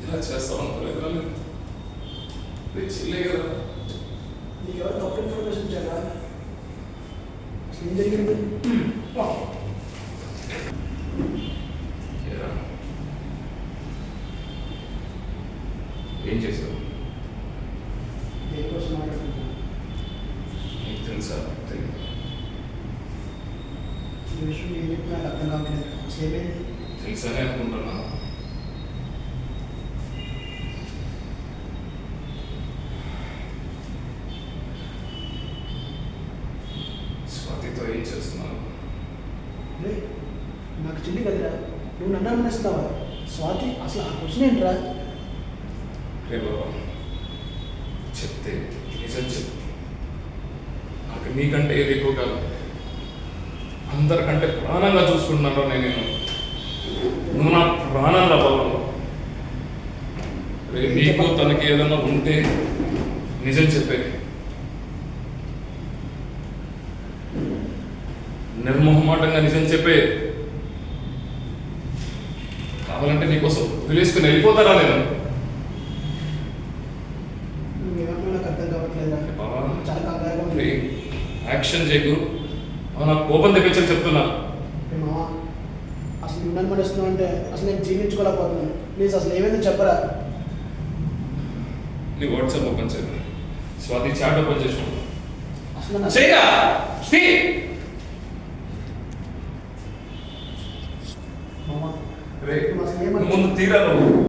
ఇలా చేస్తాం అనుకోలేదు చిల్లే కదా. నీకు ఎవరు తప్పు ఇన్ఫర్మేషన్ ఇచ్చారా? అసలు ఏం జరిగింది? ఏం చేసావు? దేనికోసం మాట్లాడుతున్నాను? నీకు తెలుసా? తెలియదు. ఈ విషయం ఏం చెప్పినా నాకు అర్థం కావట్లేదు. అసలు ఏమైంది? తెలుసనే అనుకుంటున్నా. స్వాతితో ఏం చేస్తున్నావు? నాకు చిల్లి కదరా, నువ్వు నన్ను అమ్మేస్తావా? స్వాతి అసలు ఆ క్వశ్చన్ ఏంట్రా? రే బాబా, చెప్తే నిజం చెప్పు. నాకు నీకంటే ఏది ఎక్కువ కాదు. అందరికంటే ప్రాణంగా చూసుకుంటున్నాను నేను. నువ్వు నా ప్రాణంగా బాబా. రే నీకు తనకి ఏదన్నా ఉంటే నిజం చెప్పే. నిర్మోహమాటంగా నిజం చెప్పే. కావాలంటే నీకోసం పిలుసుకుని వెళ్ళిపోతారా నేను? నువ్వేమన్నా నాకు అర్థం కావట్లేదా? చాలా కంగారుగా ఉంది. యాక్షన్ చేయకు. నాకు కోపం తెప్పించని చెప్తున్నా. మామ, అసలు నువ్వు నన్ను మనిస్తున్నావు అంటే అసలు నేను జీవించుకోలేకపోతున్నాను. ప్లీజ్ అసలు ఏమైందో చెప్పరా? నీ వాట్సాప్ ఓపెన్ చేయాలి. స్వాతి చాట్ ఓపెన్ చేసుకో. అసలు చేయగా మామ, రే అసలు ఏమన్నా ముందు తీరా నువ్వు.